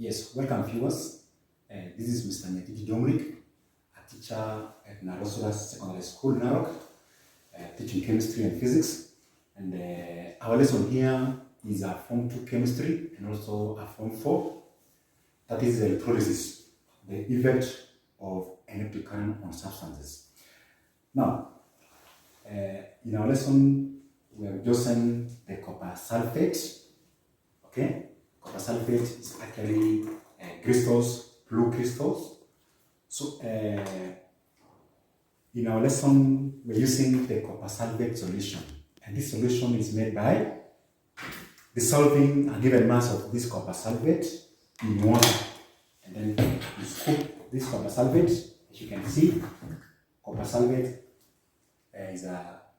Yes, welcome viewers. This is Mr. Nyatiti Dominic, a teacher at Rationale Secondary School, Narok, teaching chemistry and physics. And our lesson here is a Form 2 chemistry and also a Form 4. That is electrolysis, the effect of electric current on substances. Now, in our lesson, we have chosen the copper sulphate. Okay, copper sulphate is actually crystals, blue crystals. So, in our lesson, we're using the copper sulphate solution, and this solution is made by dissolving a given mass of this copper sulphate in water, and then you scoop this copper sulphate. As you can see, copper sulphate is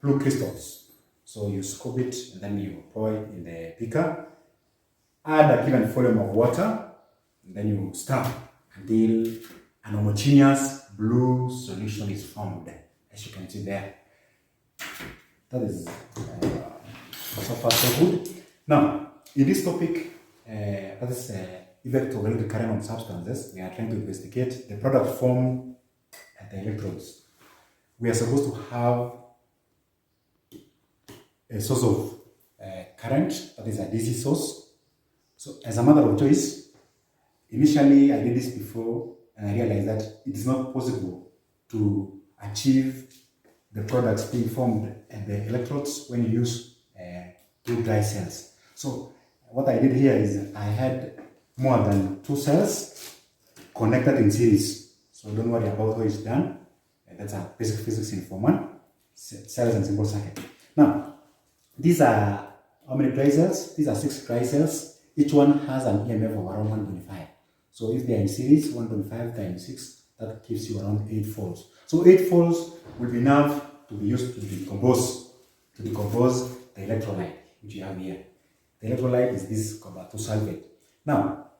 blue crystals. So you scoop it and then you pour it in the beaker, add a given volume of water, and then you stir until an homogeneous blue solution is formed, as you can see there. That is so far so good. Now, in this topic, that is effect of electric current on substances, we are trying to investigate the product formed at the electrodes. We are supposed to have a source of current, that is a DC source. So as a matter of choice, initially I did this before and I realized that it is not possible to achieve the products being formed at the electrodes when you use two dry cells. So what I did here is I had more than two cells connected in series. So don't worry about how it's done. That's a basic physics in Form 1, cells and simple circuit. Now, these are how many dry cells? These are 6 dry cells. Each one has an EMF of around 125. So if they are in series, 125 times 6, that gives you around 8 volts. So 8 volts will be enough to be used to decompose the electrolyte, which you have here. The electrolyte is this copper sulphate. Now,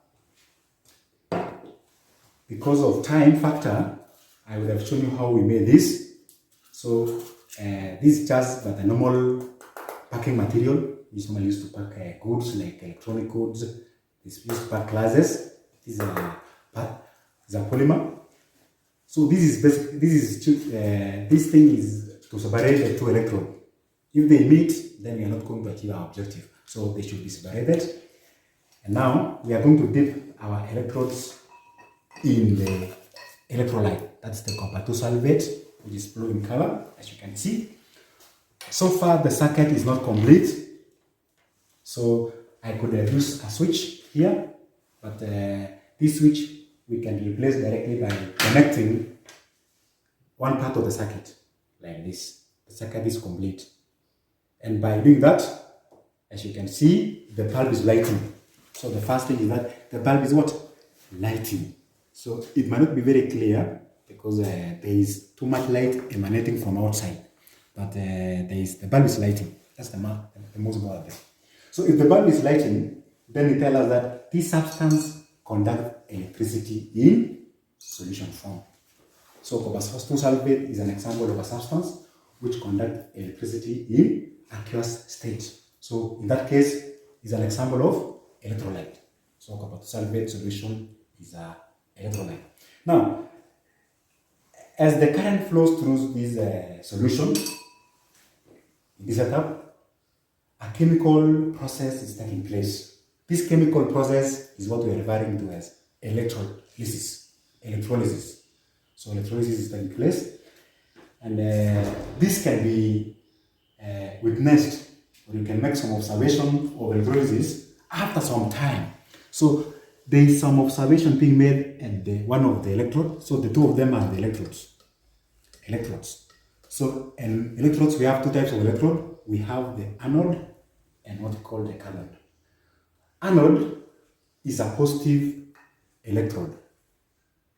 because of time factor, I would have shown you how we made this. So this is just but a normal packing material. It's normally used to pack goods like electronic goods. It's used to pack glasses. This is a polymer. So this thing is to separate the two electrodes. If they meet, then we are not going to achieve our objective. So they should be separated. And now we are going to dip our electrodes in the electrolyte. That's the copper sulphate, which is blue in color, as you can see. So far, the circuit is not complete. So I could have used a switch here, but this switch we can replace directly by connecting one part of the circuit like this. The circuit is complete. And by doing that, as you can see, the bulb is lighting. So the first thing is that the bulb is what? Lighting. So it might not be very clear because there is too much light emanating from outside. But the bulb is lighting. That's the most important thing. So if the bulb is lighting, then it tells us that this substance conducts electricity in solution form. So copper sulphate is an example of a substance which conducts electricity in aqueous state. So in that case, is an example of electrolyte. So copper sulphate solution is an electrolyte. Now, as the current flows through this solution, in this setup, a chemical process is taking place. This chemical process is what we are referring to as electrolysis. So electrolysis is taking place, and this can be witnessed, or you can make some observation of electrolysis after some time. So there is some observation being made at one of the electrodes. So the two of them are the electrodes. So in electrodes, we have two types of electrode. We have the anode and what we call the cathode. Anode is a positive electrode.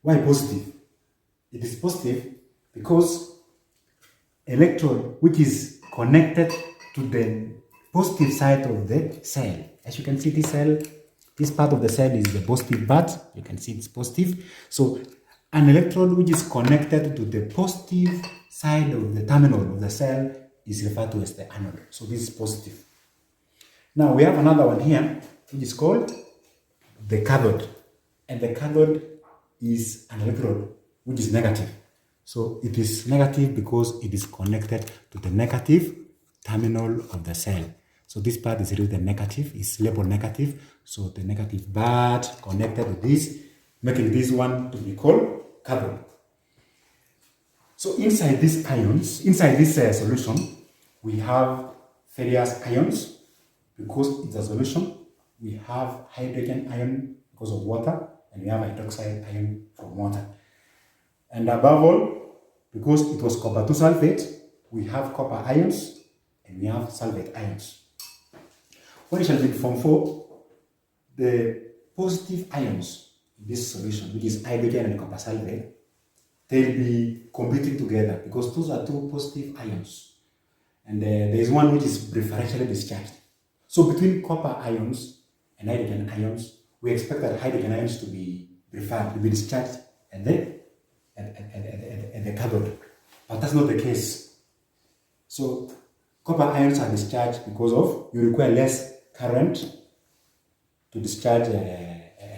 Why positive? It is positive because electrode which is connected to the positive side of the cell. As you can see, this part of the cell is the positive part. You can see it's positive. So an electrode which is connected to the positive side of the terminal of the cell is referred to as the anode. So this is positive. Now we have another one here which is called the cathode. and the cathode is an electrode which is negative. So it is negative because it is connected to the negative terminal of the cell. So this part is really the negative, it's labeled negative. So the negative part connected to this, making this one to be called cathode. So inside these ions, inside this solution, we have various ions. Because it's a solution, we have hydrogen ion because of water, and we have hydroxide ion from water. And above all, because it was copper 2 sulfate, we have copper ions and we have sulfate ions. What it shall be in Form 4, the positive ions in this solution, which is hydrogen and copper sulfate, they'll be competing together because those are two positive ions. And there is one which is preferentially discharged. So between copper ions and hydrogen ions, we expect that hydrogen ions to be preferred, to be discharged at the cathode. But that's not the case. So copper ions are discharged because of you require less current to discharge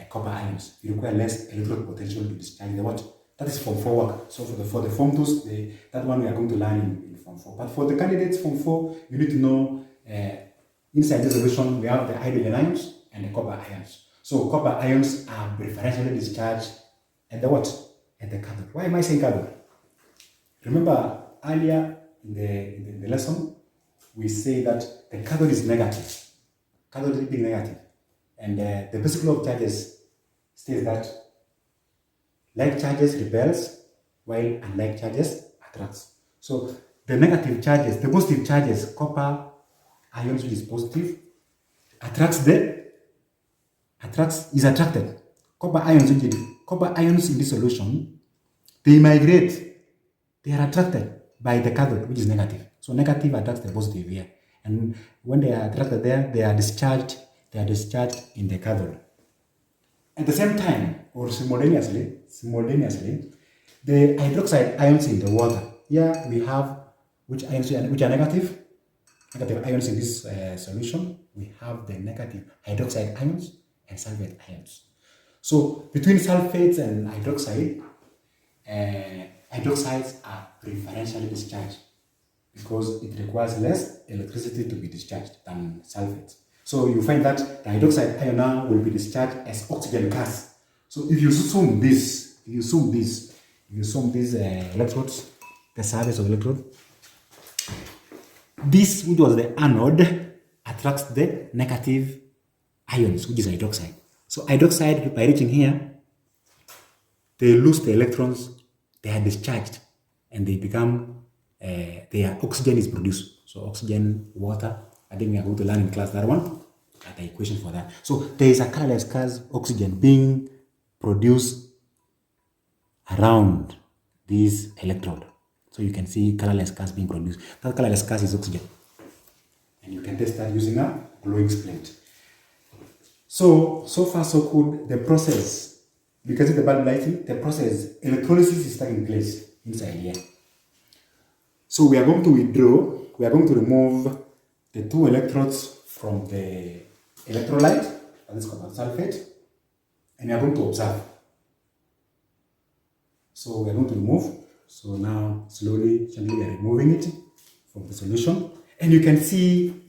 copper ions. You require less electrode potential to discharge the what? That is Form 4 work. So for the Form 2s, that one we are going to learn in Form 4. But for the candidates Form 4, you need to know inside the solution we have the hydrogen ions and the copper ions. So copper ions are preferentially discharged at the what? At the cathode. Why am I saying cathode? Remember earlier in the lesson, we say that the cathode is negative. Cathode is being negative. And the basic law of charges states that like charges repels while unlike charges attracts. So the negative charges, the positive charges, copper ions, which is positive, is attracted. Copper ions in this solution, they migrate, they are attracted by the cathode, which is negative. So negative attracts the positive here. And when they are attracted there, they are discharged in the cathode. At the same time, or simultaneously, the hydroxide ions in the water. Here we have which are negative ions in this solution. We have the negative hydroxide ions and sulfate ions. So between sulfates and hydroxide, hydroxides are preferentially discharged because it requires less electricity to be discharged than sulfates. So you find that the hydroxide ion now will be discharged as oxygen gas. So if you zoom these electrodes, the surface of electrode, this, which was the anode, attracts the negative ions, which is hydroxide. So hydroxide, by reaching here, they lose the electrons, they are discharged, and they become, their oxygen is produced. So oxygen, water, I think we are going to learn in class that one, the equation for that. So there is a colorless gas, oxygen, being produced around this electrode. So you can see colorless gas being produced. That colorless gas is oxygen. And you can test that using a glowing splint. So far so good. The process, you can see the bulb lighting, the process, electrolysis is taking place inside here. So we are going to withdraw, we are going to remove the two electrodes from the electrolyte, that is copper sulfate, and we are going to observe. So we are going to remove. So now slowly, gently we are removing it from the solution. And you can see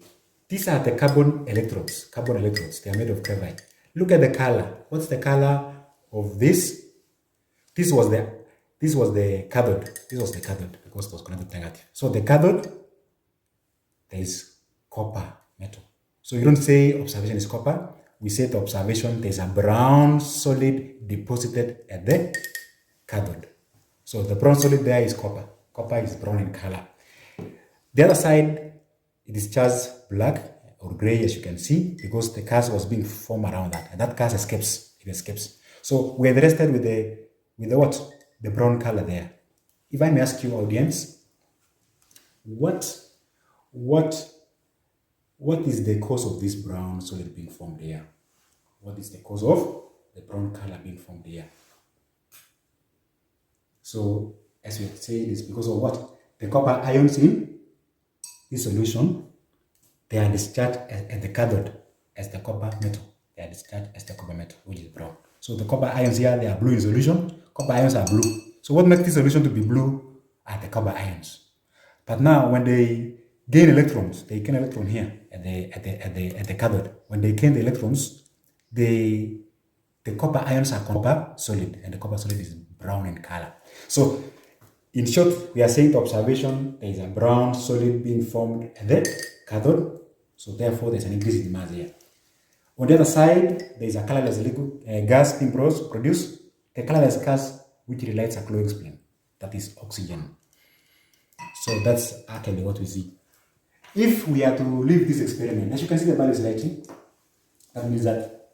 these are the carbon electrodes. They are made of carbide. Look at the color. What's the color of this? This was the cathode. This was the cathode because it was connected negative. So the cathode, there is copper metal. So you don't say observation is copper. We say the observation, there's a brown solid deposited at the cathode. So the brown solid there is copper. Copper is brown in color. The other side, it is just black or gray, as you can see, because the gas was being formed around that, and that gas escapes. It escapes. So we are interested with the what? The brown color there. If I may ask you, audience, what is the cause of this brown solid being formed here? What is the cause of the brown color being formed here? So, as we say, it is because of what? The copper ions in this solution, they are discharged at the cathode as the copper metal. They are discharged as the copper metal, which is brown. So the copper ions here, they are blue in solution. Copper ions are blue. So what makes this solution to be blue are the copper ions. But now when they gain electrons, they gain electron here at the cathode. When they gain the electrons, the copper ions are copper solid, and the copper solid is brown in color. So in short, we are saying the observation, there is a brown solid being formed at the cathode. So therefore, there's an increase in mass here. On the other side, there is a colorless liquid gas being produced. The colorless gas which relates a glowing spleen, that is oxygen. So that's actually what we see. If we are to leave this experiment, as you can see the value is lighting, that means that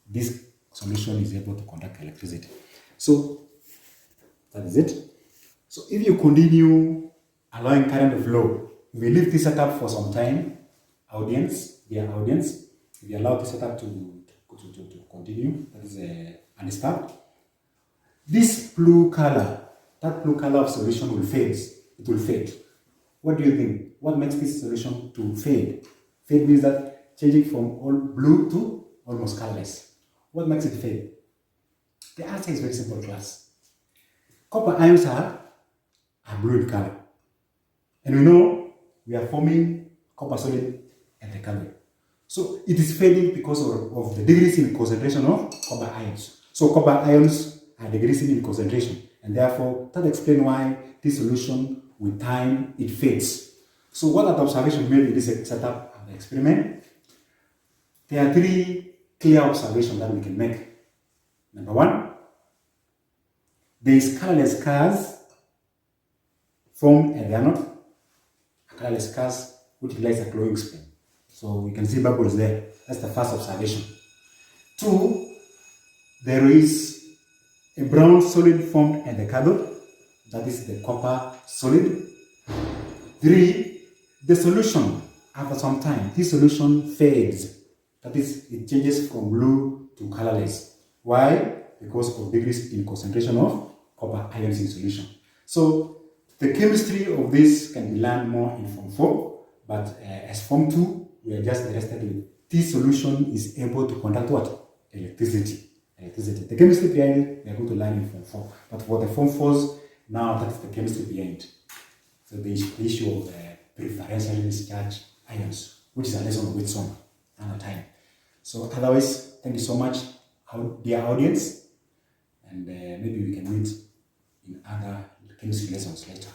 this solution is able to conduct electricity. So that is it. So if you continue allowing current to flow, if you leave this setup for some time, if you allow this setup to continue, that is undisturbed, this blue color, that blue color of solution will fade. It will fade. What do you think? What makes this solution to fade? Fade means that changing from all blue to almost colorless. What makes it fade? The answer is very simple, class. Copper ions are blue in color. And we know we are forming copper solid at the cathode. So it is fading because of the decrease in concentration of copper ions. So copper ions are decreasing in concentration, and therefore that explains why this solution with time it fades. So what are the observations made in this setup of the experiment? There are three clear observations that we can make. Number one, there is colorless gas formed at the anode, a colorless gas which relates a glowing spleen. So you can see bubbles there. That's the first observation. Two, there is a brown solid formed at the cathode, that is the copper solid. Three, the solution, after some time, this solution fades. That is, it changes from blue to colorless. Why? Because of decrease in concentration of copper ions in solution. So the chemistry of this can be learned more in Form 4, but as Form 2, we are just interested in this solution is able to conduct what? Electricity. The chemistry behind it, we are going to learn in Form 4. But for the Form 4s, now that's the chemistry behind it. So the issue of preferentially discharged ions, which is a lesson with some another time. So otherwise, thank you so much, dear audience, and maybe we can meet in other chemistry lessons later.